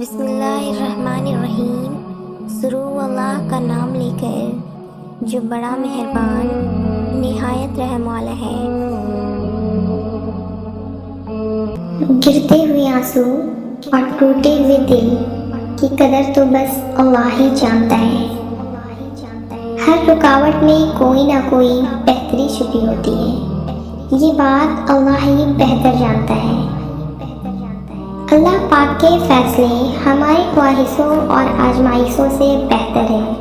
بسم اللہ الرحمن الرحیم۔ شروع اللہ کا نام لے کر جو بڑا مہربان نہایت رحم والا ہے۔ گرتے ہوئے آنسو اور ٹوٹے ہوئے دل کی قدر تو بس اللہ ہی جانتا ہے۔ ہر رکاوٹ میں کوئی نہ کوئی بہتری چھپی ہوتی ہے، یہ بات اللہ ہی بہتر جانتا ہے۔ اللہ پاک کے فیصلے ہماری خواہشوں اور آزمائشوں سے بہتر ہیں۔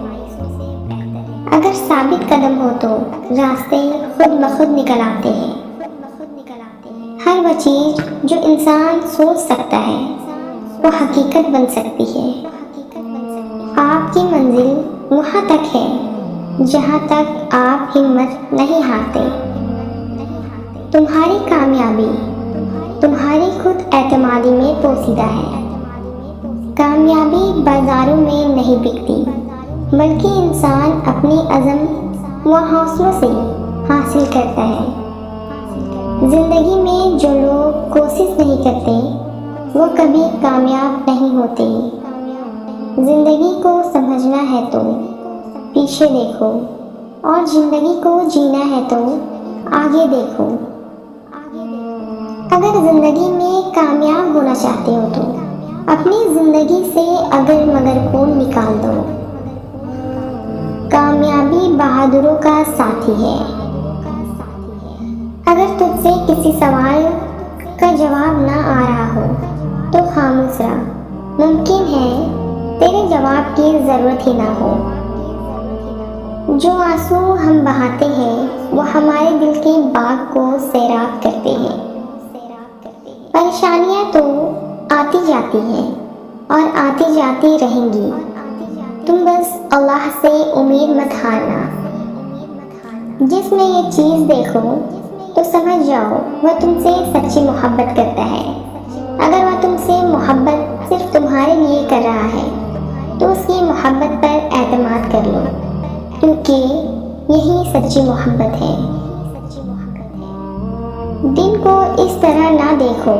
اگر ثابت قدم ہو تو راستے خود بخود نکل آتے ہیں۔ ہر وہ چیز جو انسان سوچ سکتا ہے وہ حقیقت بن سکتی ہے۔ آپ کی منزل وہاں تک ہے جہاں تک آپ ہمت نہیں ہارتے۔ تمہاری کامیابی تمہاری خود اعتمادی میں پوشیدہ ہے۔ کامیابی بازاروں میں نہیں بکتی، بلکہ انسان اپنی عزم و حوصلوں سے حاصل کرتا ہے۔ زندگی میں جو لوگ کوشش نہیں کرتے وہ کبھی کامیاب نہیں ہوتے۔ زندگی کو سمجھنا ہے تو پیچھے دیکھو، اور زندگی کو جینا ہے تو آگے دیکھو۔ اگر زندگی میں کامیاب ہونا چاہتے ہو تو اپنی زندگی سے اگر مگر کو نکال دو۔ کامیابی بہادروں کا ساتھی ہے۔ اگر تجھ سے کسی سوال کا جواب نہ آ رہا ہو تو خاموش رہ، ممکن ہے تیرے جواب کی ضرورت ہی نہ ہو۔ جو آنسو ہم بہاتے ہیں وہ ہمارے دل کے باغ کو سیراب کرتے ہیں۔ پریشانیاں تو آتی جاتی ہیں اور آتی جاتی رہیں گی، تم بس اللہ سے امید مت ہارنا۔ جس میں یہ چیز دیکھو تو سمجھ جاؤ وہ تم سے سچی محبت کرتا ہے۔ اگر وہ تم سے محبت صرف تمہارے لیے کر رہا ہے تو اس کی محبت پر اعتماد کر لو، کیونکہ یہی سچی محبت ہے۔ دن کو اس طرح نہ دیکھو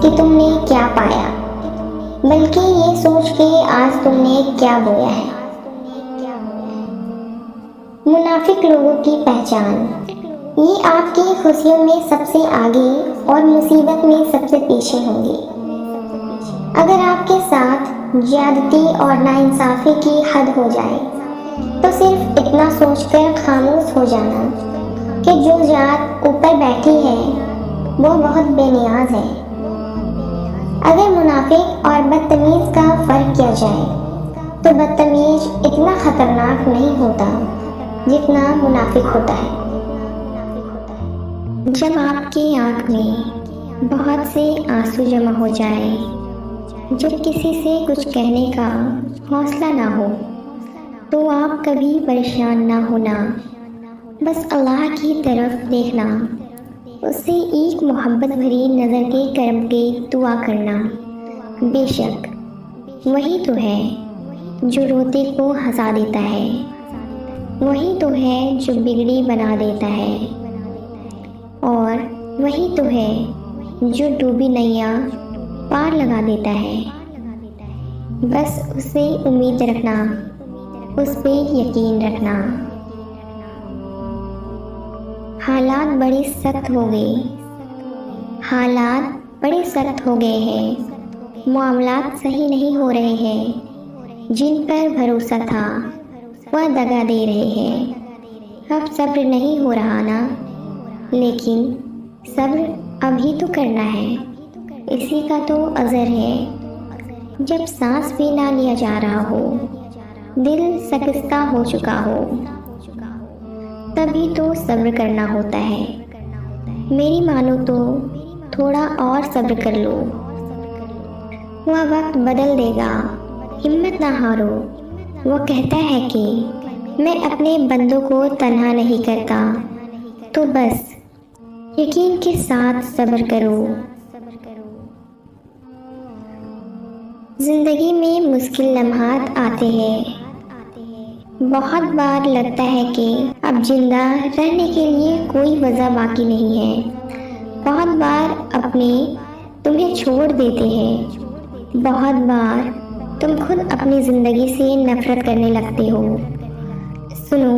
کہ تم نے کیا پایا، بلکہ یہ سوچ کہ آج تم نے کیا بویا ہے۔ منافق لوگوں کی پہچان، یہ آپ کی خوشیوں میں سب سے آگے اور مصیبت میں سب سے پیچھے ہوں گے۔ اگر آپ کے ساتھ زیادتی اور ناانصافی کی حد ہو جائے تو صرف اتنا سوچ کر خاموش ہو جانا کہ جو ذات اوپر بیٹھی ہے وہ بہت بے نیاز ہے۔ اگر منافق اور بدتمیز کا فرق کیا جائے تو بدتمیز اتنا خطرناک نہیں ہوتا جتنا منافق ہوتا ہے۔ جب آپ کی آنکھ میں بہت سے آنسو جمع ہو جائے، جب کسی سے کچھ کہنے کا حوصلہ نہ ہو، تو آپ کبھی پریشان نہ ہونا، بس اللہ کی طرف دیکھنا، اس سے ایک محبت بھری نظر کے کرم کی دعا کرنا۔ بے شک وہی تو ہے جو روتے کو ہنسا دیتا ہے، وہی تو ہے جو بگڑی بنا دیتا ہے، اور وہی تو ہے جو ڈوبی نیا پار لگا دیتا ہے۔ بس اس سے امید رکھنا، اس پہ یقین رکھنا۔ حالات بڑے سخت ہو گئے ہیں، معاملات صحیح نہیں ہو رہے ہیں، جن پر بھروسہ تھا وہ دگا دے رہے ہیں۔ اب صبر نہیں ہو رہا نا، لیکن صبر ابھی تو کرنا ہے، اسی کا تو اجر ہے۔ جب سانس بھی نہ لیا جا رہا ہو، دل شکستہ ہو چکا ہو، تبھی تو صبر کرنا ہوتا ہے۔ میری مانو تو تھوڑا اور صبر کر لو، وہ وقت بدل دے گا، ہمت نہ ہارو۔ وہ کہتا ہے کہ میں اپنے بندوں کو تنہا نہیں کرتا، تو بس یقین کے ساتھ صبر کرو۔ زندگی میں مشکل لمحات آتے ہیں، بہت بار لگتا ہے کہ اب زندہ رہنے کے لیے کوئی وجہ باقی نہیں ہے۔ بہت بار اپنے تمہیں چھوڑ دیتے ہیں، بہت بار تم خود اپنی زندگی سے نفرت کرنے لگتے ہو۔ سنو،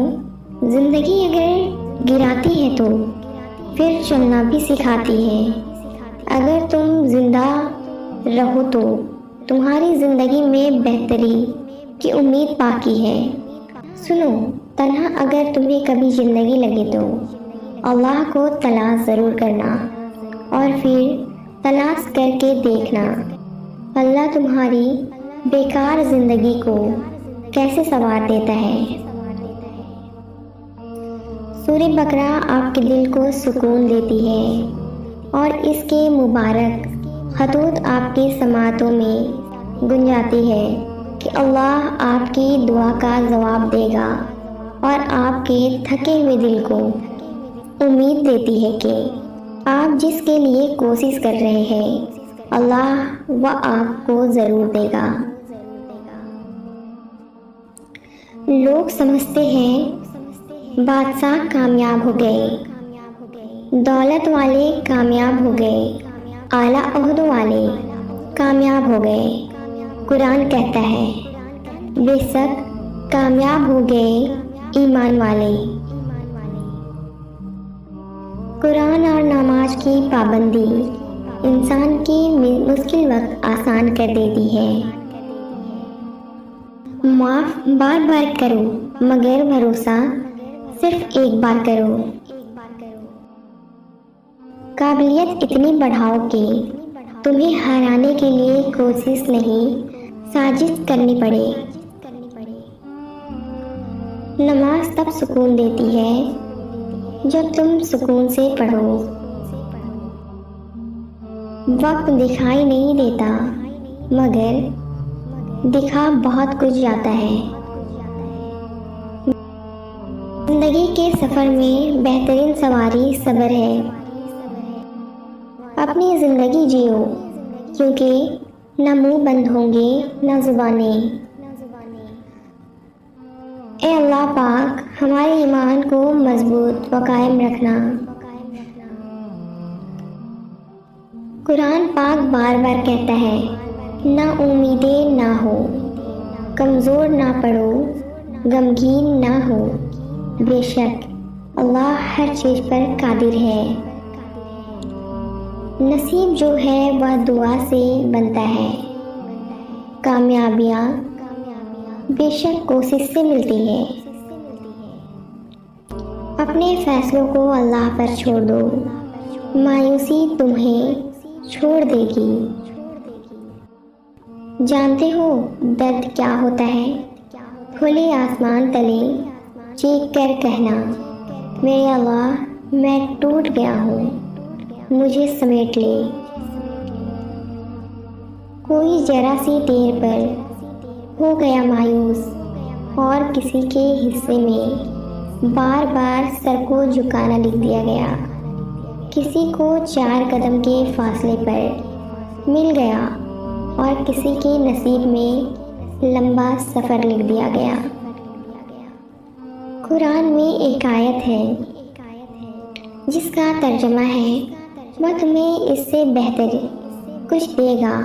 زندگی اگر گراتی ہے تو پھر چلنا بھی سکھاتی ہے۔ اگر تم زندہ رہو تو تمہاری زندگی میں بہتری کی امید باقی ہے۔ سنو، تنہا اگر تمہیں کبھی زندگی لگے تو اللہ کو تلاش ضرور کرنا اور پھر تلاش کر کے دیکھنا اللہ تمہاری بیکار زندگی کو کیسے سنوار دیتا ہے۔ سورہ بقرہ آپ کے دل کو سکون دیتی ہے اور اس کے مبارک خطوط آپ کی سماعتوں میں گنجاتی ہے کہ اللہ آپ کی دعا کا جواب دے گا اور آپ کے تھکے ہوئے دل کو امید دیتی ہے کہ آپ جس کے لیے کوشش کر رہے ہیں اللہ وہ آپ کو ضرور دے گا۔ لوگ سمجھتے ہیں بادشاہ کامیاب ہو گئے، دولت والے کامیاب ہو گئے، اعلیٰ عہدوں والے کامیاب ہو گئے۔ قرآن کہتا ہے بے شک کامیاب ہو گئے ایمان والے۔ قرآن اور نماز کی پابندی انسان کی مشکل وقت آسان کر دیتی ہے۔ معاف بار بار کرو مگر بھروسہ صرف ایک بار کرو۔ قابلیت اتنی بڑھاؤ کہ تمہیں ہرانے کے لیے کوشش نہیں سازش کرنی پڑے۔ نماز تب سکون دیتی ہے جب تم سکون سے پڑھو۔ وقت دکھائی نہیں دیتا مگر دکھا بہت کچھ جاتا ہے۔ زندگی کے سفر میں بہترین سواری صبر ہے۔ اپنی زندگی جیو کیونکہ نہ منہ بند ہوں گے نہ زبانیں۔ اے اللہ پاک ہمارے ایمان کو مضبوط و قائم رکھنا۔ قرآن پاک بار بار کہتا ہے نا امیدیں نہ ہو، کمزور نہ پڑو، غمگین نہ ہو، بے شک اللہ ہر چیز پر قادر ہے۔ نصیب جو ہے وہ دعا سے بنتا ہے، کامیابیاں بے شک کوشش سے ملتی ہے۔ اپنے فیصلوں کو اللہ پر چھوڑ دو، مایوسی تمہیں چھوڑ دے گی۔ جانتے ہو درد کیا ہوتا ہے؟ کھلے آسمان تلے چیخ کر کہنا میرے اللہ میں ٹوٹ گیا ہوں، مجھے سمیٹ لے۔ کوئی ذرا سی دیر پر ہو گیا مایوس اور کسی کے حصے میں بار بار سر کو جھکانا لکھ دیا گیا، کسی کو 4 قدم کے فاصلے پر مل گیا اور کسی کے نصیب میں لمبا سفر لکھ دیا گیا۔ قرآن میں ایک آیت ہے جس کا ترجمہ ہے وہ تمہیں اس سے بہتر کچھ دے گا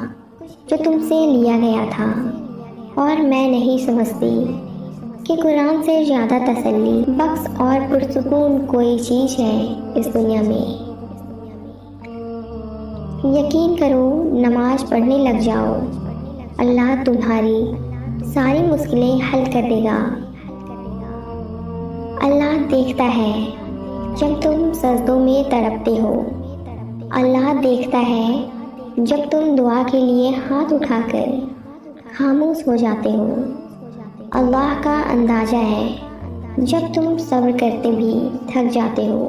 جو تم سے لیا گیا تھا، اور میں نہیں سمجھتی کہ قرآن سے زیادہ تسلی بخش اور پرسکون کوئی چیز ہے اس دنیا میں۔ یقین کرو نماز پڑھنے لگ جاؤ، اللہ تمہاری ساری مشکلیں حل کر دے گا۔ اللہ دیکھتا ہے جب تم سجدوں میں تڑپتے ہو، اللہ دیکھتا ہے جب تم دعا کے لیے ہاتھ اٹھا کر خاموش ہو جاتے ہو۔ اللہ کا اندازہ ہے جب تم صبر کرتے بھی تھک جاتے ہو۔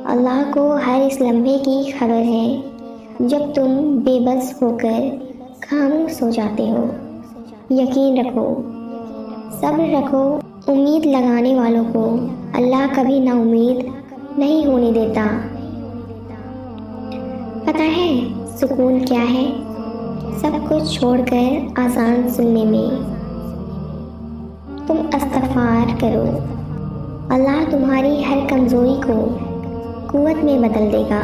اللہ کو ہر اس لمحے کی خبر ہے جب تم بے بس ہو کر خاموش ہو جاتے ہو۔ یقین رکھو، صبر رکھو، امید لگانے والوں کو اللہ کبھی نا امید نہیں ہونے دیتا۔ پتہ ہے سکون کیا ہے؟ سب کچھ چھوڑ کر آسان سننے میں تم استغفار کرو، اللہ تمہاری ہر کمزوری کو قوت میں بدل دے گا۔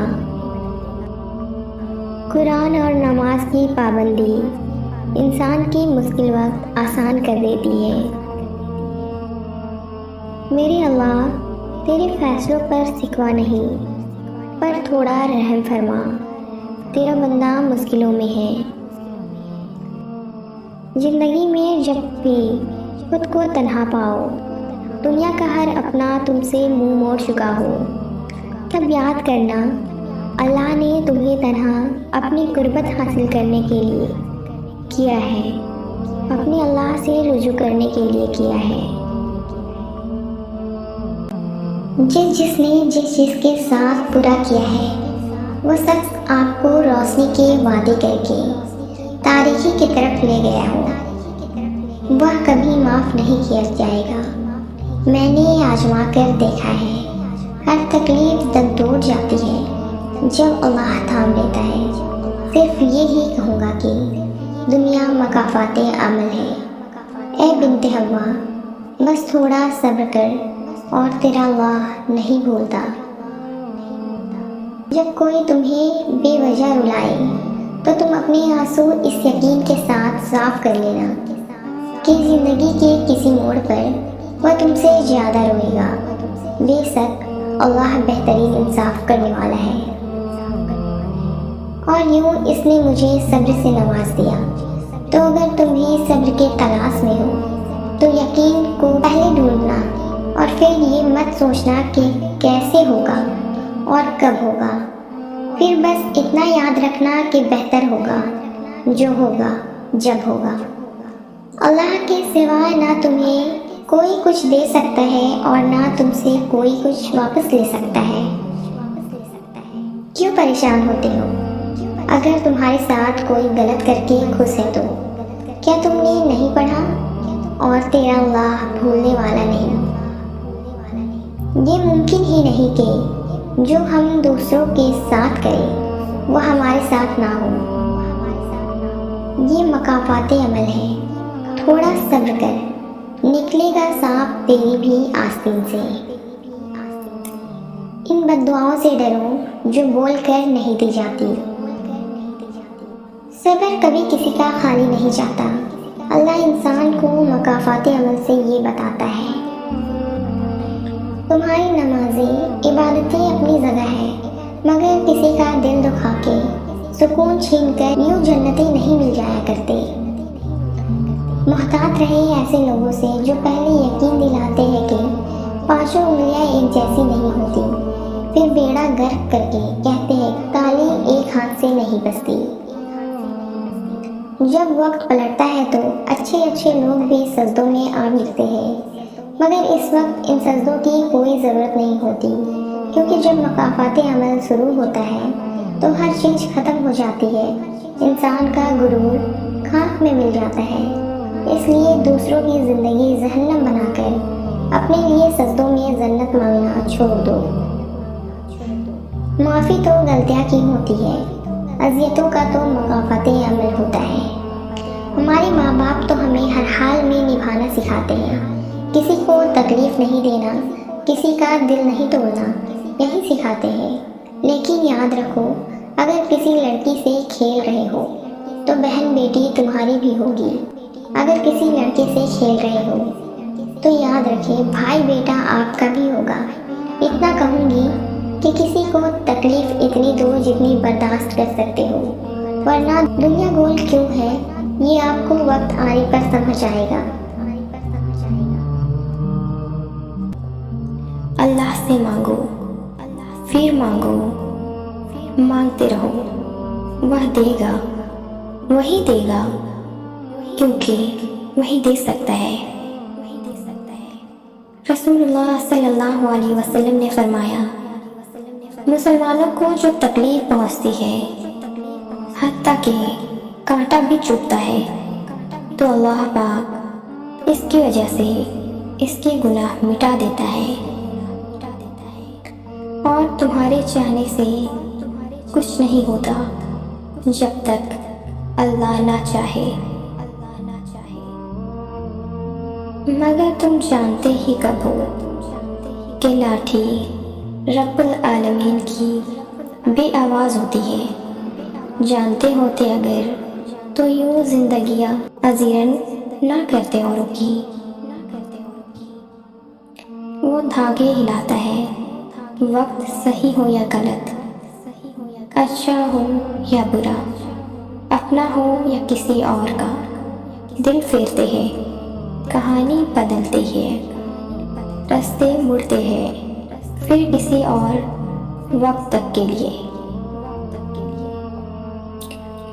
قرآن اور نماز کی پابندی انسان کی مشکل وقت آسان کر دیتی ہے۔ میرے اللہ، تیرے فیصلوں پر شکوہ نہیں، پر تھوڑا رحم فرما، تیرا بندہ مشکلوں میں ہے۔ زندگی میں جب بھی خود کو تنہا پاؤ، دنیا کا ہر اپنا تم سے منہ موڑ چکا ہو، تب یاد کرنا اللہ نے تمہیں تنہا اپنی قربت حاصل کرنے کے لیے کیا ہے، اپنے اللہ سے رجوع کرنے کے لیے کیا ہے۔ جس نے جس چیز کے ساتھ برا کیا ہے، وہ شخص آپ کو روشنی کے وعدے کر کے تاریکی کی طرف لے گیا ہو، وہ کبھی معاف نہیں کیا جائے گا۔ میں نے آزما کر دیکھا ہے، ہر تکلیف تک ٹوٹ جاتی ہے جب اللہ تھام لیتا ہے۔ صرف یہی کہوں گا کہ دنیا مکافات عمل ہے۔ اے بنت حوا، بس تھوڑا صبر کر، اور تیرا اللہ نہیں بھولتا۔ جب کوئی تمہیں بے وجہ رلائے تو تم اپنے آنسو اس یقین کے ساتھ صاف کر لینا کہ زندگی کے کسی موڑ پر وہ تم سے زیادہ روئے گا۔ بے شک اللہ بہترین انصاف کرنے والا ہے۔ اور یوں اس نے مجھے صبر سے نواز دیا۔ تو اگر تم بھی صبر کے تلاش میں ہو تو یقین کو پہلے ڈھونڈنا، اور پھر یہ مت سوچنا کہ کیسے ہوگا اور کب ہوگا، پھر بس اتنا یاد رکھنا کہ بہتر ہوگا جو ہوگا جب ہوگا۔ اللہ کے سوا نہ تمہیں کوئی کچھ دے سکتا ہے اور نہ تم سے کوئی کچھ واپس لے سکتا ہے۔ کیوں پریشان ہوتے ہو؟ اگر تمہارے ساتھ کوئی غلط کر کے خوش ہے تو کیا تم نے نہیں پڑھا؟ اور تیرا اللہ بھولنے والا نہیں۔ یہ ممکن ہی نہیں کہ جو ہم دوسروں کے ساتھ کریں وہ ہمارے ساتھ نہ ہو۔ یہ مکافات عمل ہے۔ تھوڑا صبر کر، نکلے گا سانپ تیری بھی آستین سے۔ ان بد دعاؤں سے ڈرو جو بول کر نہیں دی جاتی۔ صبر کبھی کسی کا خالی نہیں جاتا۔ اللہ انسان کو مکافات عمل سے یہ بتاتا ہے، تمہاری نمازیں عبادتیں اپنی جگہ ہے، مگر کسی کا دل دکھا کے سکون چھین کر یوں جنتیں نہیں مل جایا کرتے۔ محتاط رہے ایسے لوگوں سے جو پہلے یقین دلاتے ہیں کہ پانچوں انگلیاں ایک جیسی نہیں ہوتی، پھر بیڑا غرق کر کے کہتے ہیں تالی ایک ہاتھ سے نہیں بستی۔ جب وقت پلٹتا ہے تو اچھے لوگ بھی سجدوں میں آ گرتے ہیں، مگر اس وقت ان سجدوں کی کوئی ضرورت نہیں ہوتی، کیونکہ جب مکافات عمل شروع ہوتا ہے تو ہر چیز ختم ہو جاتی ہے، انسان کا غرور خاک میں مل جاتا ہے۔ اس لیے دوسروں کی زندگی جہنم بنا کر اپنے لیے سجدوں میں جنت مانگنا چھوڑ دو۔ معافی تو غلطیاں کی ہوتی ہے، اذیتوں کا تو مکافات عمل ہوتا ہے۔ ہمارے ماں باپ تو ہمیں ہر حال میں نبھانا سکھاتے ہیں، کسی کو تکلیف نہیں دینا، کسی کا دل نہیں توڑنا، یہی سکھاتے ہیں۔ لیکن یاد رکھو، اگر کسی لڑکی سے کھیل رہے ہو تو بہن بیٹی تمہاری بھی ہوگی، اگر کسی لڑکے سے کھیل رہے ہو تو یاد رکھیں بھائی بیٹا آپ کا بھی ہوگا۔ اتنا کہوں گی کہ کسی کو تکلیف اتنی دو جتنی برداشت کر سکتے ہو، ورنہ دنیا گول کیوں ہے یہ آپ کو وقت آنے پر سمجھ آئے گا۔ اللہ سے مانگو، پھر مانگو، مانگتے رہو، وہ دے گا، وہی دے گا، کیونکہ وہی دے سکتا ہے۔ رسول اللہ صلی اللہ علیہ وسلم نے فرمایا، مسلمانوں کو جو تکلیف پہنچتی ہے، حتیٰ کہ کانٹا بھی چبھتا ہے، تو اللہ پاک اس کی وجہ سے اس کے گناہ مٹا دیتا ہے، اور تمہارے چاہنے سے کچھ نہیں ہوتا جب تک اللہ نہ چاہے۔ مگر تم جانتے ہی کب ہو کہ لاٹھی رب العالمین کی بے آواز ہوتی ہے، جانتے ہوتے اگر تو یوں زندگیاں ازیرن نہ کرتے اوروں کی۔ وہ دھاگے ہلاتا ہے، وقت صحیح ہو یا غلط، اچھا ہو یا برا، اپنا ہو یا کسی اور کا، دل پھیرتے ہیں، کہانی بدلتے ہیں، راستے مڑتے ہیں، پھر کسی اور وقت تک کے لیے۔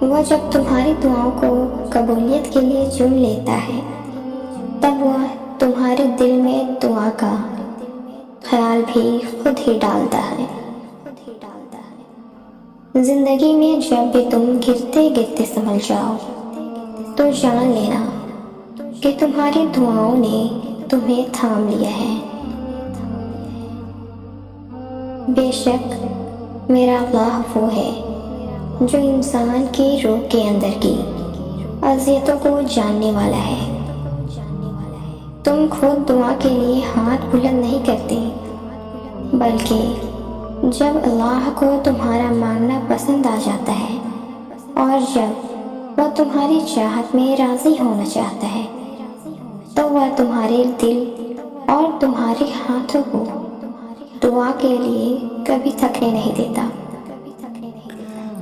وہ جب تمہاری دعاؤں کو قبولیت کے لیے چن لیتا ہے، تب وہ تمہارے دل میں دعا کا خیال بھی خود ہی ڈالتا ہے۔ زندگی میں جب بھی تم گرتے گرتے سنبھل جاؤ تو جان لینا کہ تمہاری دعاؤں نے تمہیں تھام لیا ہے۔ بے شک میرا اللہ وہ ہے جو انسان کی روح کے اندر کی اذیتوں کو جاننے والا ہے۔ تم خود دعا کے لیے ہاتھ بلند نہیں کرتے، بلکہ جب اللہ کو تمہارا مانگنا پسند آ جاتا ہے اور جب وہ تمہاری چاہت میں راضی ہونا چاہتا ہے تو وہ تمہارے دل اور تمہارے ہاتھوں کو دعا کے لیے کبھی تھکنے نہیں دیتا۔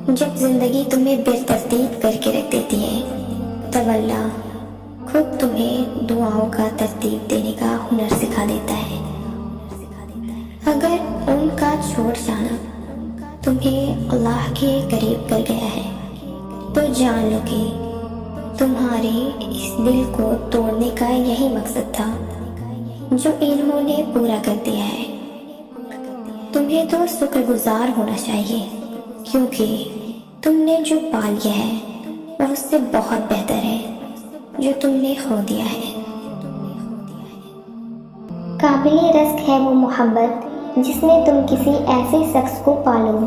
جب زندگی تمہیں بے ترتیب کر کے رکھ دیتی ہے تب اللہ خود تمہیں دعاؤں کا ترتیب دینے کا ہنر سکھا دیتا ہے۔ اگر ان کا چھوڑ جانا تمہیں اللہ کے قریب کر گیا ہے تو جان لو کہ تمہارے اس دل کو توڑنے کا یہی مقصد تھا جو انہوں نے پورا کر دیا ہے۔ تمہیں تو شکر گزار ہونا چاہیے، کیونکہ تم نے جو پا لیا ہے وہ اس سے بہت بہتر ہے جو تم نے کھو دیا ہے۔ قابل رزق ہے وہ محبت جس میں تم کسی ایسے شخص کو پالو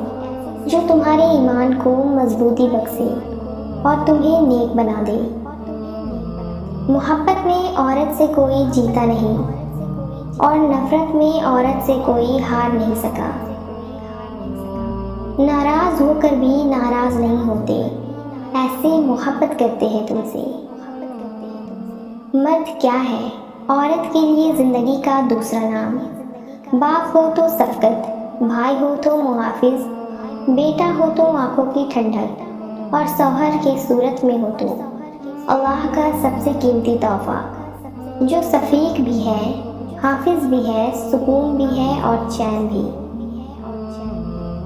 جو تمہارے ایمان کو مضبوطی بخشے اور تمہیں نیک بنا دے۔ محبت میں عورت سے کوئی جیتا نہیں اور نفرت میں عورت سے کوئی ہار نہیں سکا۔ ناراض ہو کر بھی ناراض نہیں ہوتے، ایسے محبت کرتے ہیں تم سے۔ مرد کیا ہے؟ عورت کے لیے زندگی کا دوسرا نام۔ باپ ہو تو شفقت، بھائی ہو تو محافظ، بیٹا ہو تو آنکھوں کی ٹھنڈک اور شوہر کے صورت میں ہو تو اللہ کا سب سے قیمتی تحفہ، جو شفیق بھی ہے، حافظ بھی ہے، سکون بھی ہے اور چین بھی۔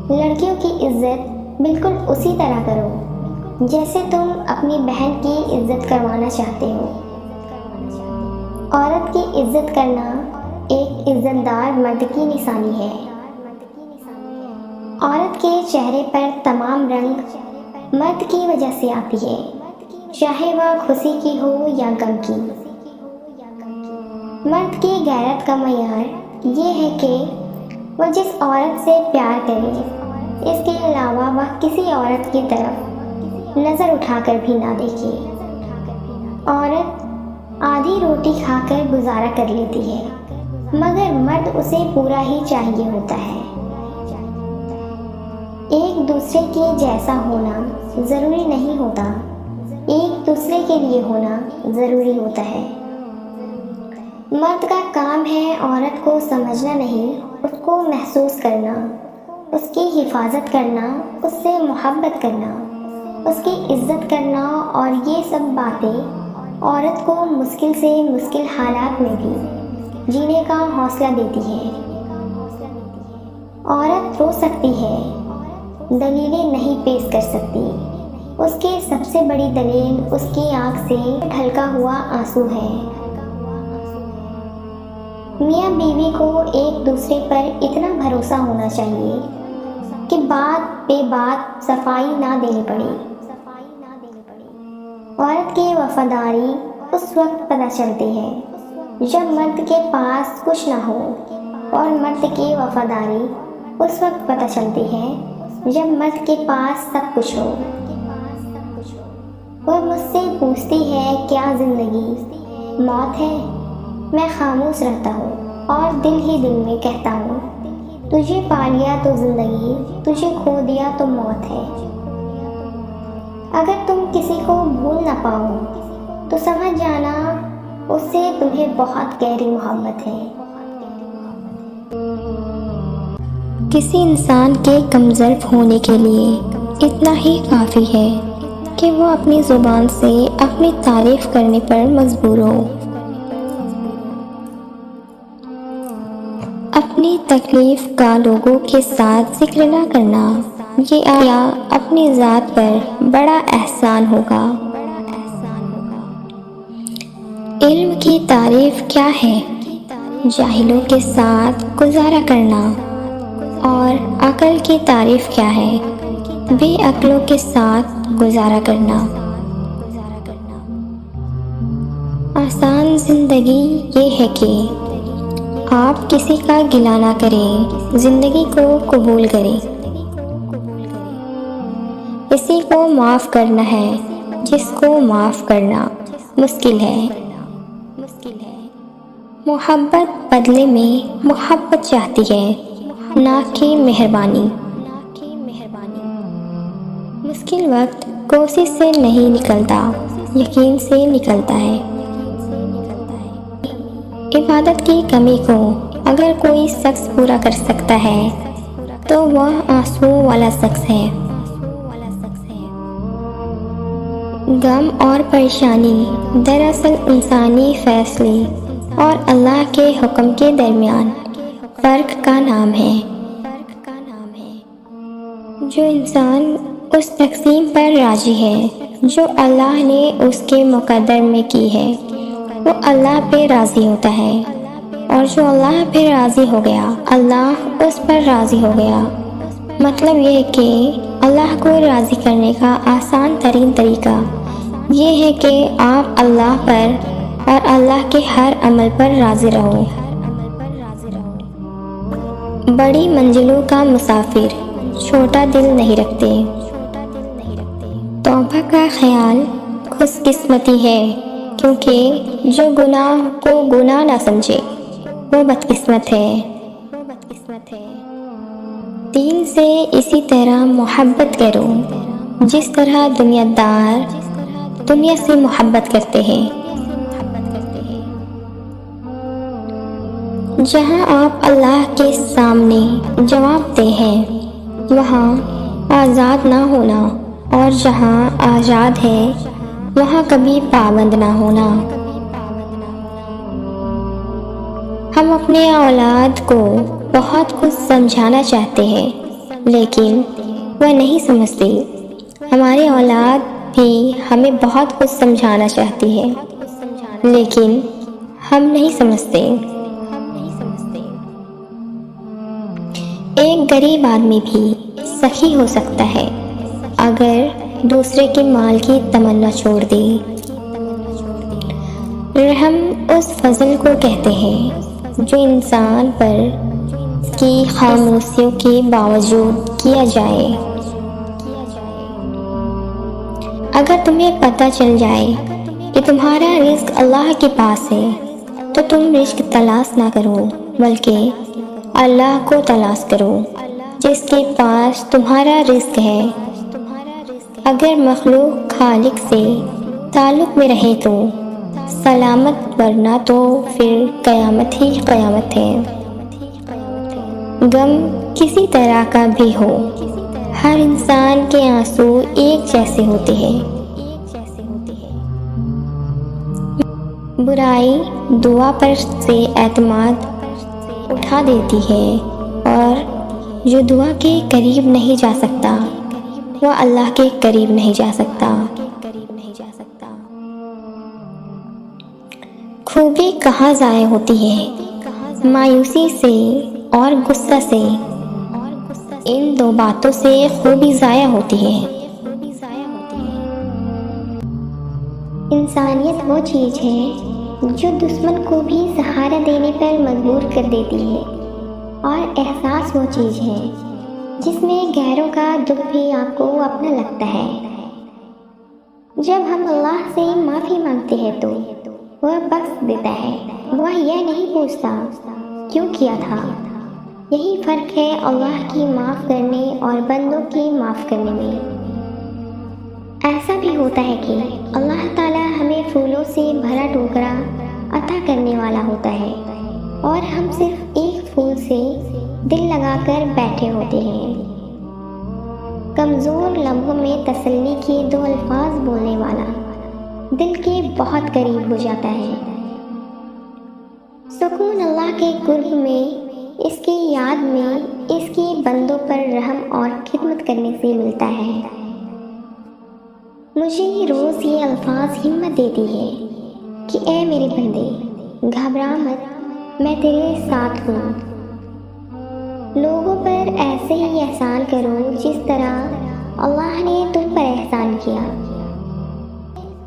لڑکیوں کی عزت بالکل اسی طرح کرو جیسے تم اپنی بہن کی عزت کروانا چاہتے ہو۔ عورت کی عزت کرنا ایک عزت دار مرد کی نشانی ہے۔ عورت کے چہرے پر تمام رنگ مرد کی وجہ سے آتی ہے، چاہے وہ خوشی کی ہو یا غم کی۔ مرد کی غیرت کا معیار یہ ہے کہ وہ جس عورت سے پیار کرے اس کے علاوہ وہ کسی عورت کی طرف نظر اٹھا کر بھی نہ دیکھے۔ عورت آدھی روٹی کھا کر گزارا کر لیتی ہے مگر مرد اسے پورا ہی چاہیے ہوتا ہے۔ ایک دوسرے کے جیسا ہونا ضروری نہیں ہوتا، ایک دوسرے کے لیے ہونا ضروری ہوتا ہے۔ مرد کا کام ہے عورت کو سمجھنا نہیں، اس کو محسوس کرنا، اس کی حفاظت کرنا، اس سے محبت کرنا، اس کی عزت کرنا، اور یہ سب باتیں عورت کو مشکل سے مشکل حالات میں بھی جینے کا حوصلہ دیتی ہے۔ عورت رو سکتی ہے، دلیلیں نہیں پیش کر سکتی، اس کی سب سے بڑی دلیل اس کی آنکھ سے ڈھلکا ہوا آنسو ہے۔ میاں بیوی کو ایک دوسرے پر اتنا بھروسہ ہونا چاہیے کہ بات بے بات صفائی نہ دینی پڑے۔ عورت کی وفاداری اس وقت پتہ چلتی ہے جب مرد کے پاس کچھ نہ ہو، اور مرد کی وفاداری اس وقت پتہ چلتی ہے جب مرد کے پاس سب کچھ ہو۔ وہ مجھ سے پوچھتی ہے کیا زندگی موت ہے؟ میں خاموش رہتا ہوں اور دل ہی دل میں کہتا ہوں تجھے پا لیا تو زندگی، تجھے کھو دیا تو موت ہے۔ اگر تم کسی کو بھول نہ پاؤ تو سمجھ جانا اس سے تمہیں بہت گہری محبت ہے۔ کسی انسان کے کمزرف ہونے کے لیے اتنا ہی کافی ہے کہ وہ اپنی زبان سے اپنی تعریف کرنے پر مجبور ہو۔ اپنی تکلیف کا لوگوں کے ساتھ ذکر نہ کرنا، یہ آیا اپنی ذات پر بڑا احسان ہوگا۔ علم کی تعریف کیا ہے؟ جاہلوں کے ساتھ گزارا کرنا۔ اور عقل کی تعریف کیا ہے؟ بے عقلوں کے ساتھ گزارا کرنا۔ آسان زندگی یہ ہے کہ آپ کسی کا گلہ نہ کریں، زندگی کو قبول کریں۔ اسی کو معاف کرنا ہے جس کو معاف کرنا مشکل ہے۔ محبت بدلے میں محبت چاہتی ہے، نہ کہ مہربانی۔ مشکل وقت کوشش سے نہیں نکلتا، یقین سے نکلتا ہے۔ عبادت کی کمی کو اگر کوئی شخص پورا کر سکتا ہے تو وہ آنسو والا شخص ہے۔ غم اور پریشانی دراصل انسانی فیصلے اور اللہ کے حکم کے درمیان فرق کا نام ہے۔ جو انسان اس تقسیم پر راضی ہے جو اللہ نے اس کے مقدر میں کی ہے، وہ اللہ پہ راضی ہوتا ہے، اور جو اللہ پہ راضی ہو گیا اللہ اس پر راضی ہو گیا۔ مطلب یہ کہ اللہ کو راضی کرنے کا آسان ترین طریقہ یہ ہے کہ آپ اللہ پر اور اللہ کے ہر عمل پر راضی رہو۔ بڑی منزلوں کا مسافر چھوٹا دل نہیں رکھتے۔ توبہ کا خیال خوش قسمتی ہے، کیونکہ جو گناہ کو گناہ نہ سمجھے وہ بدقسمت ہے۔ دین سے اسی طرح محبت کرو جس طرح دنیا دار دنیا سے محبت کرتے ہیں۔ جہاں آپ اللہ کے سامنے جواب دہ ہیں وہاں آزاد نہ ہونا، اور جہاں آزاد ہے وہاں کبھی پابند نہ ہونا۔ ہم اپنے اولاد کو بہت کچھ سمجھانا چاہتے ہیں لیکن وہ نہیں سمجھتے۔ ہماری اولاد بھی ہمیں بہت کچھ سمجھانا چاہتی ہے لیکن ہم نہیں سمجھتے۔ ایک غریب آدمی بھی سخی ہو سکتا ہے اگر دوسرے کے مال کی تمنا چھوڑ دے۔ رحم اس فضل کو کہتے ہیں جو انسان پر کی خاموشیوں کے باوجود کیا جائے۔ اگر تمہیں پتہ چل جائے کہ تمہارا رزق اللہ کے پاس ہے تو تم رزق تلاش نہ کرو بلکہ اللہ کو تلاش کرو جس کے پاس تمہارا رزق ہے۔ اگر مخلوق خالق سے تعلق میں رہے تو سلامت، ورنہ تو پھر قیامت ہی قیامت ہے۔ غم کسی طرح کا بھی ہو، ہر انسان کے آنسو ایک جیسے ہوتے ہیں۔ برائی دعا پر سے اعتماد اٹھا دیتی ہے، اور جو دعا کے قریب نہیں جا سکتا وہ اللہ کے قریب نہیں جا سکتا۔ خوبی کہاں ضائع ہوتی ہے؟ مایوسی سے اور غصہ سے۔ ان دو باتوں سے خوبی ضائع ہوتی ہے۔ انسانیت وہ چیز ہے جو دشمن کو بھی سہارا دینے پر مجبور کر دیتی ہے، اور احساس وہ چیز ہے جس میں غیروں کا دکھ بھی آپ کو اپنا لگتا ہے۔ جب ہم اللہ سے معافی مانگتے ہیں تو وہ بخش دیتا ہے، وہ یہ نہیں پوچھتا کیوں کیا تھا۔ یہی فرق ہے اللہ کی معاف کرنے اور بندوں کی معاف کرنے میں۔ ایسا بھی ہوتا ہے کہ اللہ تعالیٰ ہمیں پھولوں سے بھرا ٹوکرا عطا کرنے والا ہوتا ہے اور ہم صرف ایک پھول سے دل لگا کر بیٹھے ہوتے ہیں۔ کمزور لمحوں میں تسلی کے دو الفاظ بولنے والا دل کے بہت قریب ہو جاتا ہے۔ سکون اللہ کے قرب میں، اس کی یاد میں، اس کے بندوں پر رحم اور خدمت کرنے سے ملتا ہے۔ مجھے روز یہ الفاظ ہمت دیتی ہے کہ اے میرے بندے، گھبرا مت، میں تیرے ساتھ ہوں۔ لوگوں پر ایسے ہی احسان کرو جس طرح اللہ نے تم پر احسان کیا۔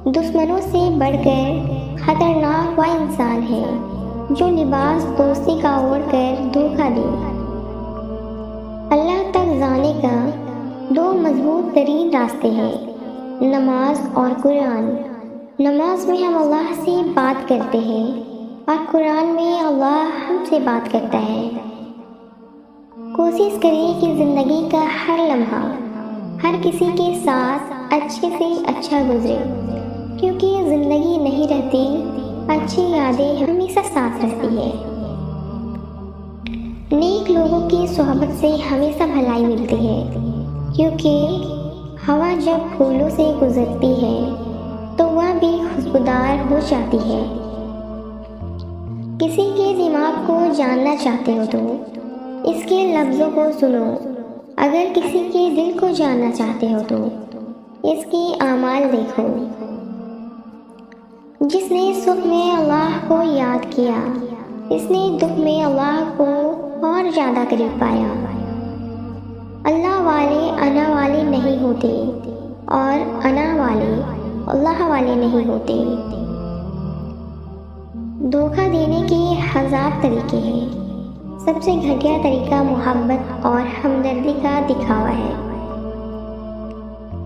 دشمنوں سے بڑھ کر خطرناک وہ انسان ہے جو لباس دوستی کا اوڑھ کر دھوکہ دے۔ اللہ تک جانے کا دو مضبوط ترین راستے ہیں، نماز اور قرآن۔ نماز میں ہم اللہ سے بات کرتے ہیں اور قرآن میں اللہ ہم سے بات کرتا ہے۔ کوشش کریں کہ زندگی کا ہر لمحہ ہر کسی کے ساتھ اچھے سے اچھا گزرے، کیونکہ زندگی نہیں رہتی، اچھی یادیں ہمیشہ ساتھ رہتی ہے۔ نیک لوگوں کی صحبت سے ہمیشہ بھلائی ملتی ہے، کیونکہ ہوا جب پھولوں سے گزرتی ہے تو وہ بھی خوشبودار ہو جاتی ہے۔ کسی کے دماغ کو جاننا چاہتے ہو تو اس کے لفظوں کو سنو، اگر کسی کے دل کو جاننا چاہتے ہو تو اس کے اعمال دیکھو۔ جس نے سکھ میں اللہ کو یاد کیا، اس نے دکھ میں اللہ کو اور زیادہ قریب پایا۔ اللہ والے انا والے نہیں ہوتے اور انا والے اللہ والے نہیں ہوتے۔ دھوکہ دینے کے ہزار طریقے ہیں، سب سے گھٹیا طریقہ محبت اور ہمدردی کا دکھاوا ہے۔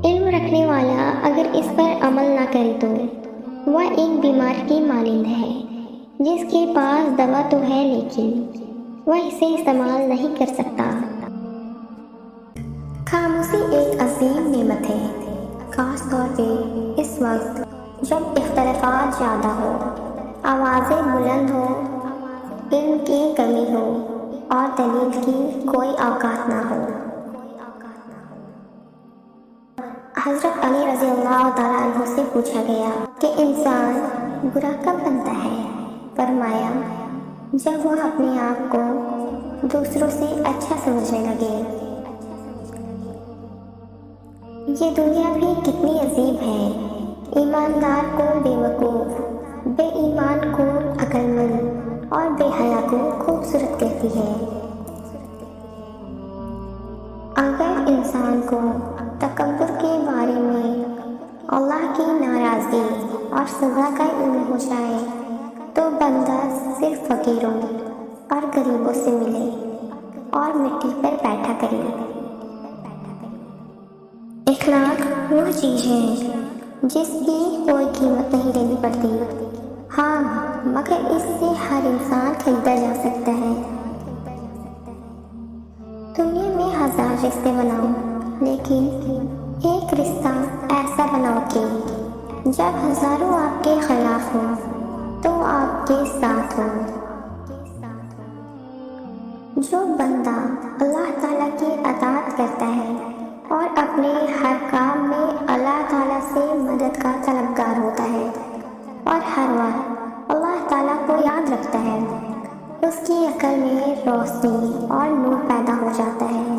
علم رکھنے والا اگر اس پر عمل نہ کرے تو وہ ایک بیمار کی مانند ہے جس کے پاس دوا تو ہے لیکن وہ اسے استعمال نہیں کر سکتا۔ خاموشی ایک عظیم نعمت ہے، خاص طور پہ اس وقت جب اختلافات زیادہ ہو، آوازیں بلند ہو، علم کی کمی ہو اور دلیل کی کوئی اوقات نہ ہو۔ حضرت علی رضی اللہ تعالیٰ عنہ سے پوچھا گیا کہ انسان برا کب بنتا ہے؟ فرمایا، جب وہ اپنے آپ کو دوسروں سے اچھا سمجھنے لگے۔ یہ دنیا بھی کتنی عجیب ہے، ایماندار کو بے وقوف، بے ایمان کو عقل مند اور بے حیا کو خوبصورت کہتی ہے۔ اگر انسان کو تکبر کے بارے میں اللہ کی ناراضگی اور سزا کا علم ہو جائے تو بندہ صرف فقیروں اور غریبوں سے ملے اور مٹی پر بیٹھا کرے۔ اخلاق وہ چیز ہے جس کی کوئی قیمت نہیں لینی پڑتی، ہاں مگر اس سے ہر انسان خریدا جا سکتا ہے۔ دنیا میں ہزار رشتے بناؤ لیکن ایک رشتہ ایسا بناؤ کہ جب ہزاروں آپ کے خلاف ہوں تو آپ کے ساتھ ہوں۔ جو بندہ اللہ تعالیٰ کی اطاعت کرتا ہے اور اپنے ہر کام میں اللہ تعالیٰ سے مدد کا طلبگار ہوتا ہے اور ہر وقت اللہ تعالیٰ کو یاد رکھتا ہے، اس کی عقل میں روشنی اور نور پیدا ہو جاتا ہے۔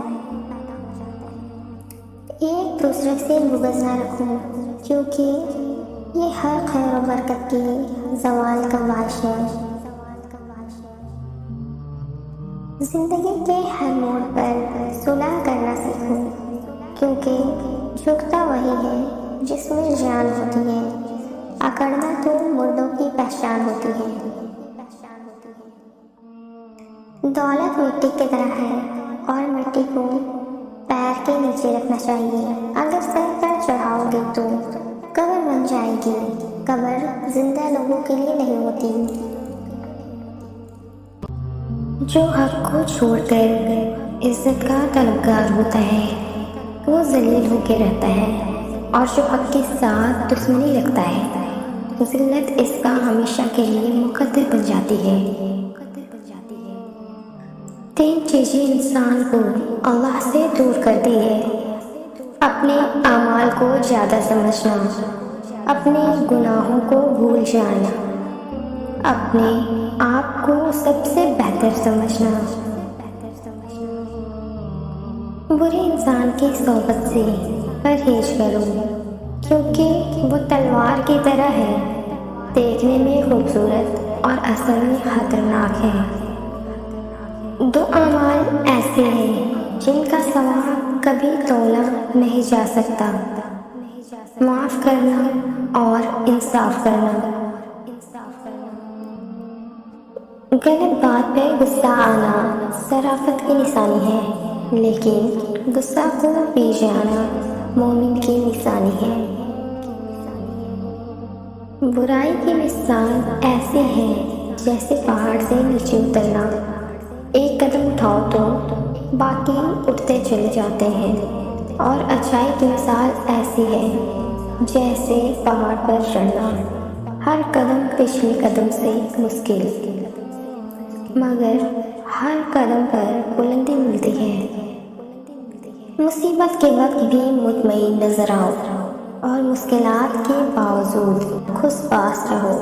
ایک دوسرے سے بغض نہ رکھو، کیونکہ یہ ہر خیر و برکت کی زوال کا باعث ہے۔ زندگی کے ہر موڑ پر صلح کرنا سیکھو، کیونکہ جھکتا وہی ہے جس میں جان ہوتی ہے، اکڑنا تو مردوں کی پہچان ہوتی ہے۔ دولت مٹی کی طرح ہے اور مٹی کو پیر کے نیچے رکھنا چاہیے، اگر سر پر چڑھاؤ گے تو قبر بن جائے گی، قبر زندہ لوگوں کے لیے نہیں ہوتی۔ جو حق کو چھوڑ کر عزت کا طلبگار ہوتا ہے وہ ذلیل ہو کے رہتا ہے اور جو حق کے ساتھ دشمنی رکھتا ہے، ذلت اس کا ہمیشہ کے لیے مقدر بن جاتی ہے۔ 3 چیزیں انسان کو اللہ سے دور کرتی ہے: اپنے اعمال کو زیادہ سمجھنا، اپنے گناہوں کو بھول جانا، اپنے آپ کو سب سے بہتر سمجھنا۔ برے انسان کی صحبت سے پرہیز کرو، کیونکہ وہ تلوار کی طرح ہے، دیکھنے میں خوبصورت اور اصل میں خطرناک ہے۔ 2 اعمال ایسے ہیں جن کا ثواب کبھی تولا نہیں جا سکتا: معاف کرنا اور انصاف کرنا۔ غلط بات پہ غصہ آنا شرافت کی نشانی ہے، لیکن غصہ کو پی جانا مومن کی نشانی ہے۔ برائی کی مثال ایسی ہے جیسے پہاڑ سے نیچے اترنا، ایک قدم اٹھاؤ تو باقی اٹھتے چلے جاتے ہیں، اور اچھائی کی مثال ایسی ہے جیسے پہاڑ پر چڑھنا، ہر قدم پچھلے قدم سے مشکل، مگر ہر قدم پر بلندی ملتی ہے۔ مصیبت کے وقت بھی مطمئن نظر آؤ اور مشکلات کے باوجود خوش باش رہو۔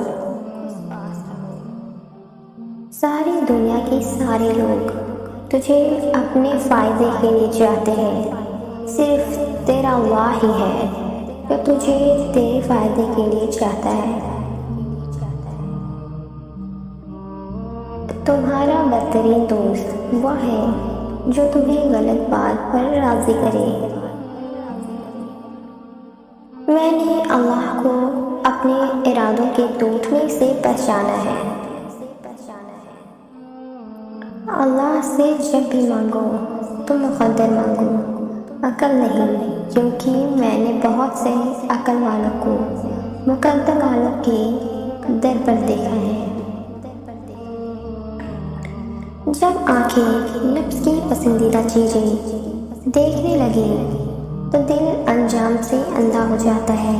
ساری دنیا کے سارے لوگ تجھے اپنے فائدے کے لیے چاہتے ہیں، صرف تیرا اللہ ہی ہے جو تجھے تیرے فائدے کے لیے چاہتا ہے۔ تمہارا بہترین دوست وہ ہے جو تمہیں غلط بات پر راضی کرے۔ میں نے اللہ کو اپنے ارادوں کے ٹوٹنے سے پہچانا ہے۔ اللہ سے جب بھی مانگو تو مقدر مانگو، عقل نہیں، کیونکہ میں نے بہت سے عقل والوں کو مقدر والوں کے در پر دیکھا ہے۔ جب آنکھیں نفس کی پسندیدہ چیزیں دیکھنے لگیں تو دل انجام سے اندھا ہو جاتا ہے۔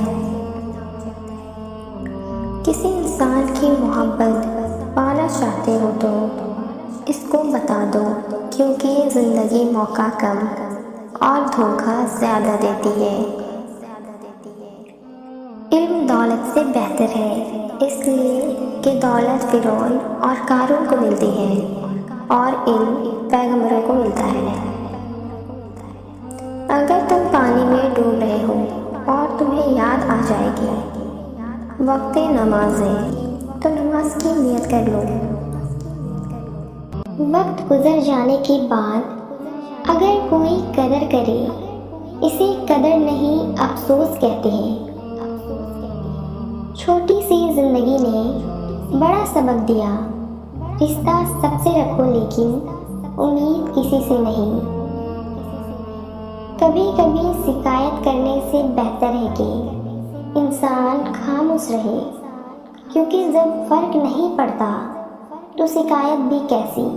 کسی انسان کی محبت پانا چاہتے ہو تو اس کو بتا دو، کیونکہ زندگی موقع کم اور دھوکہ زیادہ دیتی ہے۔ علم دولت سے بہتر ہے، اس لیے کہ دولت فرعون اور قارون کو ملتی ہے اور علم پیغمبروں کو ملتا ہے۔ اگر تم پانی میں ڈوب رہے ہو اور تمہیں یاد آ جائے گی وقت نماز ہے تو نماز کی نیت کر لو۔ وقت گزر جانے کے بعد اگر کوئی قدر کرے اسے قدر نہیں افسوس کہتے ہیں۔ چھوٹی سی زندگی نے بڑا سبق دیا، رشتہ سب سے رکھو لیکن امید کسی سے نہیں۔ کبھی کبھی شکایت کرنے سے بہتر ہے کہ انسان خاموش رہے، کیونکہ جب فرق نہیں پڑتا تو شکایت بھی کیسی۔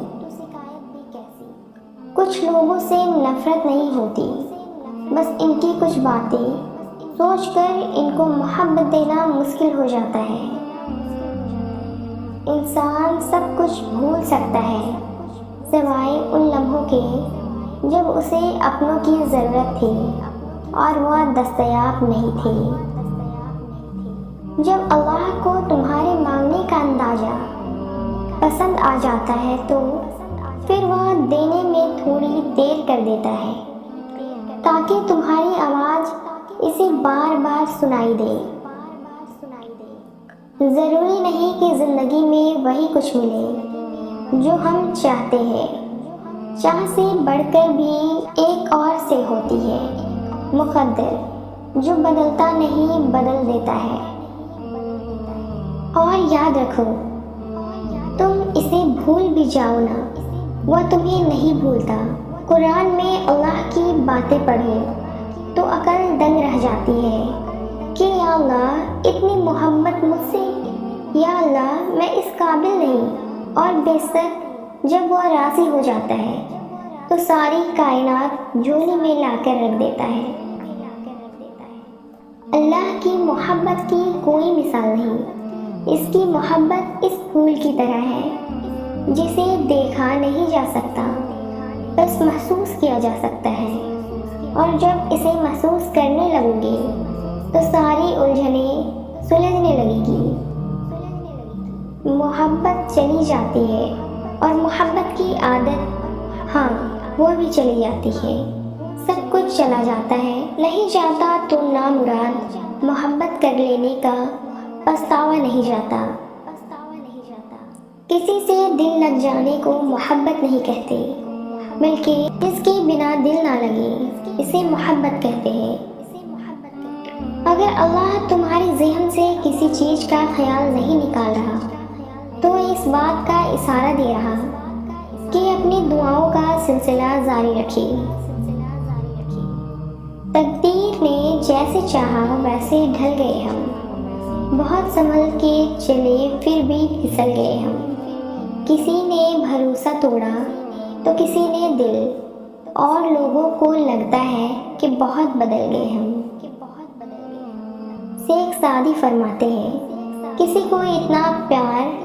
کچھ لوگوں سے نفرت نہیں ہوتی، بس ان کی کچھ باتیں سوچ کر ان کو محبت دینا مشکل ہو جاتا ہے۔ انسان سب کچھ بھول سکتا ہے سوائے ان لمحوں کے جب اسے اپنوں کی ضرورت تھی اور وہ دستیاب نہیں تھی۔ جب اللہ کو تمہارے مانگنے کا اندازہ پسند آ جاتا ہے تو پھر وہ دینے میں تھوڑی دیر کر دیتا ہے تاکہ تمہاری آواز اسے بار بار سنائی دے۔ ضروری نہیں کہ زندگی میں وہی کچھ ملے جو ہم چاہتے ہیں، چاہ سے بڑھ کر بھی ایک اور سے ہوتی ہے، مقدر جو بدلتا نہیں بدل دیتا ہے۔ اور یاد رکھو، تم اسے بھول بھی جاؤ نا، وہ تمہیں نہیں بھولتا۔ قرآن میں اللہ کی باتیں پڑھو تو عقل دنگ رہ جاتی ہے کہ یا اللہ اتنی محبت مجھ سے، یا اللہ میں اس قابل نہیں، اور بے شک جب وہ راضی ہو جاتا ہے تو ساری کائنات جھولی میں لا کر رکھ دیتا ہے۔ اللہ کی محبت کی کوئی مثال نہیں۔ اس کی محبت اس پھول کی طرح ہے جسے دیکھا نہیں جا سکتا، بس محسوس کیا جا سکتا ہے، اور جب اسے محسوس کرنے لگو گے تو ساری الجھنیں سلجھنے لگے گی۔ محبت چلی جاتی ہے اور محبت کی عادت، ہاں وہ بھی چلی جاتی ہے۔ سب کچھ چلا جاتا ہے، نہیں جاتا تو نامراد محبت کر لینے کا پچھتاوا نہیں جاتا۔ کسی سے دل لگ جانے کو محبت نہیں کہتے، بلکہ جس کے بنا دل نہ لگے اسے محبت کہتے ہیں۔ اگر اللہ تمہارے ذہن سے کسی چیز کا خیال نہیں نکال رہا تو اس بات کا اشارہ دے رہا کہ اپنی دعاؤں کا سلسلہ جاری رکھیے۔ تقدیر نے جیسے چاہا ویسے ڈھل گئے ہم، بہت سنبھل کے چلے پھر بھی پھسل گئے ہم۔ کسی نے بھروسہ توڑا تو کسی نے دل، اور لوگوں کو لگتا ہے کہ بہت بدل گئے ہم۔ شیخ سعدی فرماتے ہیں، کسی کو اتنا پیار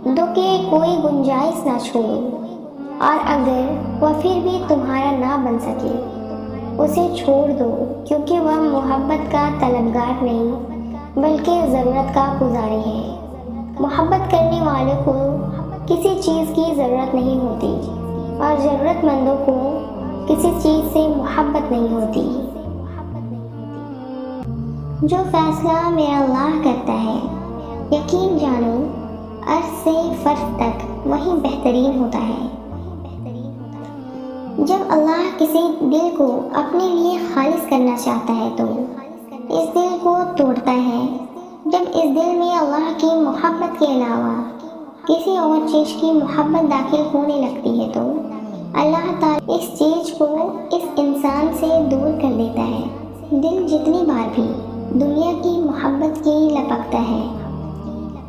دو کہ کوئی گنجائش نہ چھوڑو، اور اگر وہ پھر بھی تمہارا نہ بن سکے اسے چھوڑ دو، کیونکہ وہ محبت کا طلبگار نہیں بلکہ ضرورت کا پجاری ہے۔ محبت کرنے والوں کو کسی چیز کی ضرورت نہیں ہوتی، اور ضرورت مندوں کو کسی چیز سے محبت نہیں ہوتی۔ جو فیصلہ میرا اللہ کرتا ہے، یقین جانو عرش سے فرش تک وہی بہترین ہوتا ہے۔ جب اللہ کسی دل کو اپنے لیے خالص کرنا چاہتا ہے تو اس دل کو توڑتا ہے۔ جب اس دل میں اللہ کی محبت کے علاوہ کسی اور چیز کی محبت داخل ہونے لگتی ہے تو اللہ تعالیٰ اس چیز کو اس انسان سے دور کر دیتا ہے۔ دل جتنی بار بھی دنیا کی محبت کی لپکتا ہے،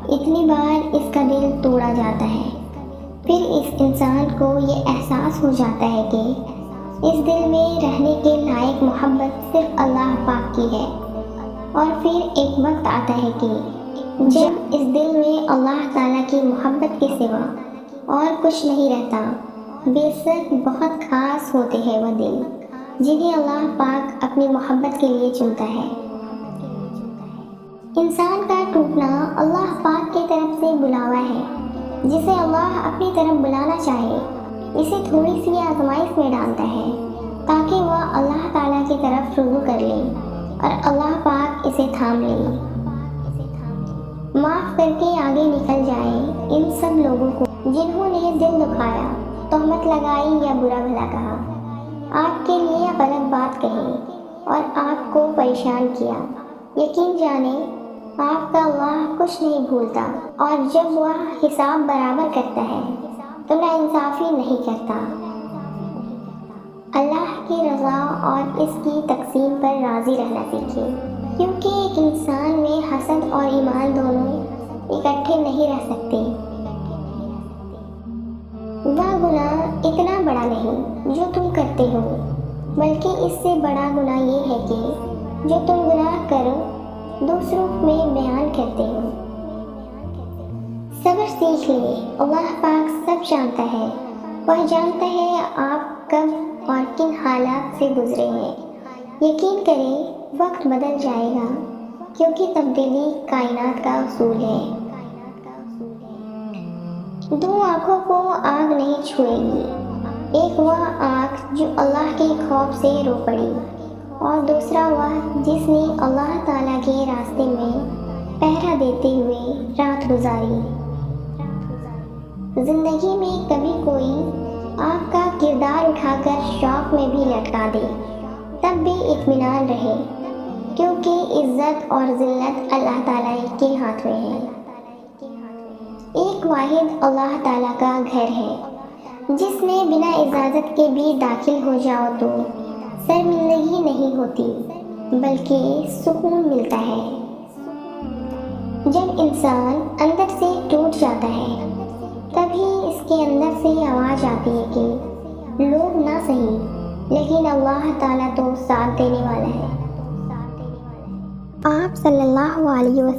اتنی بار اس کا دل توڑا جاتا ہے۔ پھر اس انسان کو یہ احساس ہو جاتا ہے کہ اس دل میں رہنے کے لائق محبت صرف اللہ پاک کی ہے، اور پھر ایک وقت آتا ہے کہ جب اس دل میں اللہ تعالیٰ کی محبت کے سوا اور کچھ نہیں رہتا۔ بے شک بہت خاص ہوتے ہیں وہ دل جنہیں اللہ پاک اپنی محبت کے لیے چنتا ہے۔ انسان کا ٹوٹنا اللہ پاک کی طرف سے بلاوا ہے۔ جسے اللہ اپنی طرف بلانا چاہے اسے تھوڑی سی آزمائش میں ڈالتا ہے تاکہ وہ اللہ تعالیٰ کی طرف رجوع کر لے اور اللہ پاک اسے تھام لے، معاف کر کے آگے نکل جائے ان سب لوگوں کو جنہوں نے دل دکھایا، تہمت لگائی یا برا بھلا کہا، آپ کے لیے غلط بات کہی اور آپ کو پریشان کیا۔ یقین جانے آپ کا اللہ کچھ نہیں بھولتا، اور جب وہ حساب برابر کرتا ہے تو ناانصافی نہیں کرتا۔ اللہ کی رضا اور اس کی تقسیم پر راضی رہنا سیکھیں، کیونکہ ایک انسان میں حسد اور ایمان دونوں اکٹھے نہیں رہ سکتے۔ وہ گناہ اتنا بڑا نہیں جو تم کرتے ہو، بلکہ اس سے بڑا گناہ یہ ہے کہ جو تم گناہ کرو دوسروں میں بیان کرتے ہو۔ صبر سیکھ لے، اللہ پاک سب جانتا ہے، وہ جانتا ہے آپ کب اور کن حالات سے گزرے ہیں۔ یقین کریں وقت بدل جائے گا، کیونکہ تبدیلی کائنات کا اصول ہے۔ دو آنکھوں کو آگ نہیں چھوئے گی، ایک وہ آنکھ جو اللہ کے خوف سے رو پڑی، اور دوسرا وہ جس نے اللہ تعالیٰ کے راستے میں پہرا دیتے ہوئے رات گزاری۔ زندگی میں کبھی کوئی آپ کا کردار اٹھا کر شوق میں بھی لٹکا دے تب بھی اطمینان رہے، کیونکہ عزت اور ذلت اللہ تعالیٰ کے ہاتھ میں ہے۔ ایک واحد اللہ تعالیٰ کا گھر ہے جس میں بنا اجازت کے بھی داخل ہو جاؤ تو شرمندگی نہیں ہوتی بلکہ سکون ملتا ہے۔ جب انسان اندر سے ٹوٹ جاتا ہے تبھی اس کے اندر سے آواز آتی ہے کہ لوگ نہ صحیح لیکن اللہ تعالیٰ تو ساتھ دینے والا ہے۔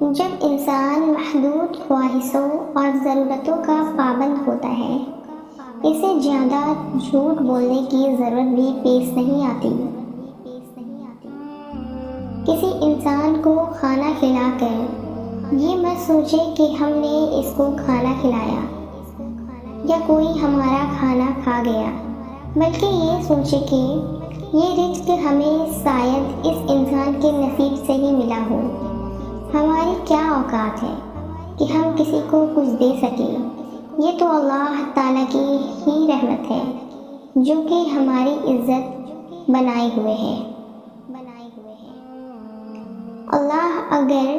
جب انسان محدود خواہشوں اور ضرورتوں کا پابند ہوتا ہے، اسے زیادہ جھوٹ بولنے کی ضرورت بھی پیش نہیں آتی۔ کسی انسان کو کھانا کھلا کر یہ مت سوچے کہ ہم نے اس کو کھانا کھلایا یا کوئی ہمارا کھانا کھا گیا، بلکہ یہ سوچے کہ یہ رزق ہمیں شاید اس انسان کے نصیب سے ہی ملا ہو۔ ہماری کیا اوقات ہے کہ ہم کسی کو کچھ دے سکیں؟ یہ تو اللہ تعالیٰ کی ہی رحمت ہے جو کہ ہماری عزت بنائے ہوئے ہے۔ اللہ اگر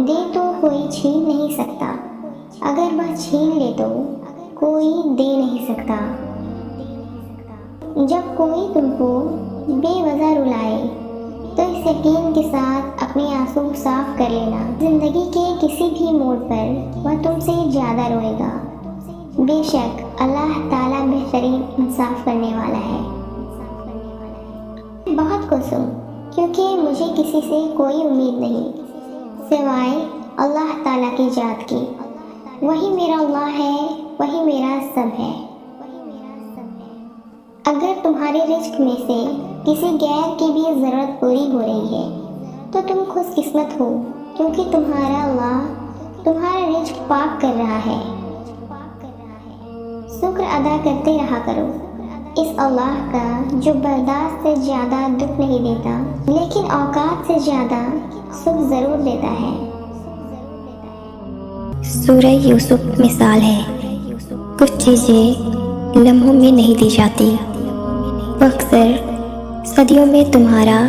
دے تو کوئی چھین نہیں سکتا، اگر وہ چھین لے تو کوئی دے نہیں سکتا۔ جب کوئی تم کو بے وجہ رلائے تو اس یقین کے ساتھ اپنے آنسو صاف کر لینا، زندگی کے کسی بھی موڑ پر وہ تم سے زیادہ روئے گا۔ بے شک اللہ تعالیٰ بہترین انصاف کرنے والا ہے۔ بہت خوش ہوں کیونکہ مجھے کسی سے کوئی امید نہیں سوائے اللہ تعالیٰ کی ذات کی۔ وہی میرا اللہ ہے، وہی میرا سب ہے۔ اگر تمہارے رزق میں سے کسی غیر کی بھی ضرورت پوری ہو رہی ہے تو تم خوش قسمت ہو، کیونکہ تمہارا اللہ تمہارا رزق پاک کر رہا ہے۔ شکر ادا کرتے رہا کرو اس اللہ کا جو برداشت سے زیادہ دکھ نہیں دیتا، لیکن اوقات سے زیادہ سکھ ضرور دیتا ہے۔ سورہ یوسف مثال ہے، کچھ چیزیں لمحوں میں نہیں دی جاتی، وہ اکثر صدیوں میں تمہارا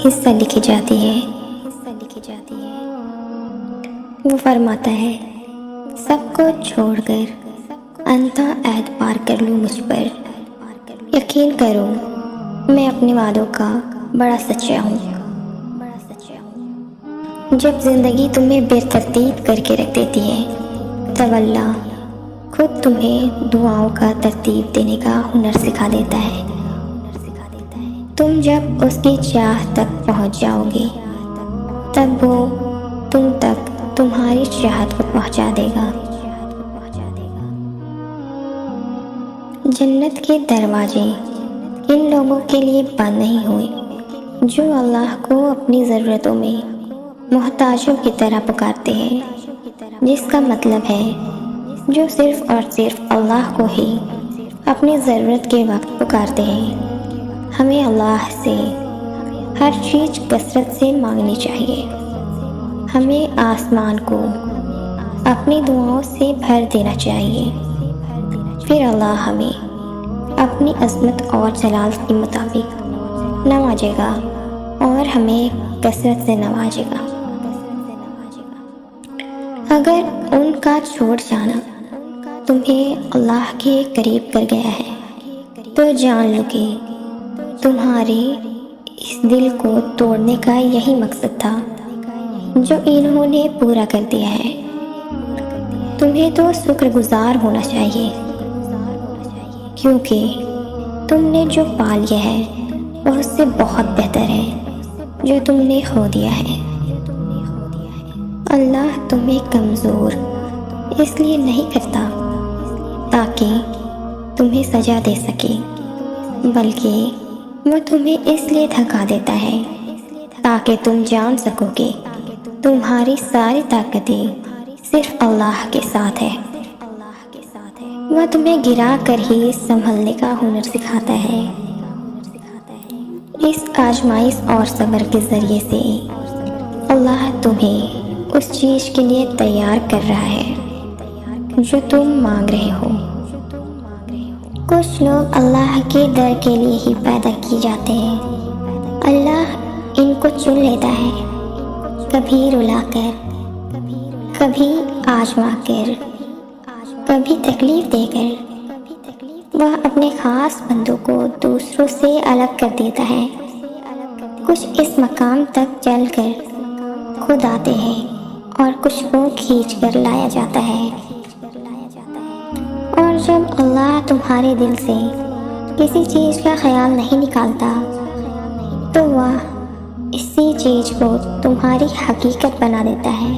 حصہ لکھی جاتی ہے۔ وہ فرماتا ہے، سب کو چھوڑ کر انتہا عہد پار کر لوں مجھ پر، یقین کرو میں اپنے وعدوں کا بڑا سچا ہوں۔ جب زندگی تمہیں بے ترتیب کر کے رکھ دیتی ہے تب اللہ خود تمہیں دعاؤں کا ترتیب دینے کا ہنر سکھا دیتا ہے۔ تم جب اس کی چاہ تک پہنچ جاؤ گے تب وہ تم تک تمہاری چاہت کو پہنچا دے گا۔ جنت کے دروازے ان لوگوں کے لیے بند نہیں ہوئے جو اللہ کو اپنی ضرورتوں میں محتاجوں کی طرح پکارتے ہیں، جس کا مطلب ہے جو صرف اور صرف اللہ کو ہی اپنی ضرورت کے وقت پکارتے ہیں۔ ہمیں اللہ سے ہر چیز کثرت سے مانگنی چاہیے۔ ہمیں آسمان کو اپنی دعاؤں سے بھر دینا چاہیے، پھر اللہ ہمیں اپنی عظمت اور جلال کے مطابق نوازے گا اور ہمیں کثرت سے نوازے گا۔ اگر ان کا چھوڑ جانا تمہیں اللہ کے قریب کر گیا ہے تو جان لو کہ تمہارے اس دل کو توڑنے کا یہی مقصد تھا جو انہوں نے پورا کر دیا ہے۔ تمہیں تو شکر گزار ہونا چاہیے، کیونکہ تم نے جو پا لیا ہے وہ اس سے بہت بہتر ہے جو تم نے کھو دیا ہے۔ اللہ تمہیں کمزور اس لیے نہیں کرتا تاکہ تمہیں سزا دے سکے، بلکہ وہ تمہیں اس لیے تھکا دیتا ہے تاکہ تم جان سکو کہ تمہاری ساری طاقتیں صرف اللہ کے ساتھ ہے۔ وہ تمہیں گرا کر ہی سنبھلنے کا ہنر سکھاتا ہے۔ اس آزمائش اور صبر کے ذریعے سے اللہ تمہیں اس چیز کے لیے تیار کر رہا ہے جو تم مانگ رہے ہو۔ کچھ لوگ اللہ کے در کے لیے ہی پیدا کیے جاتے ہیں۔ اللہ ان کو چن لیتا ہے، کبھی رلا کر، کبھی آزما کر، کبھی تکلیف دے کر۔ وہ اپنے خاص بندوں کو دوسروں سے الگ کر دیتا ہے۔ کچھ اس مقام تک چل کر خود آتے ہیں اور کچھ کو کھینچ کر لایا جاتا ہے۔ اور جب اللہ تمہارے دل سے کسی چیز کا خیال نہیں نکالتا تو وہ اسی چیز کو تمہاری حقیقت بنا دیتا ہے۔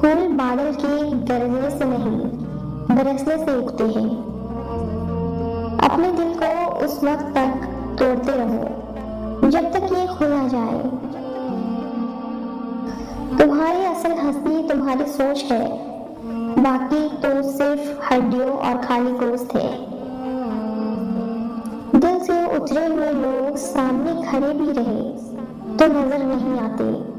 پھول بادل کے گرجنے سے نہیں برسنے سے اگتے ہیں۔ اپنے دل کو اس وقت تک توڑتے رہو جب تک یہ کھل نہ جائے۔ تمہاری اصل ہستی تمہاری سوچ ہے، باقی تو صرف ہڈیوں اور خالی گوشت ہے۔ دل سے اترے ہوئے لوگ سامنے کھڑے بھی رہے تو نظر نہیں آتے۔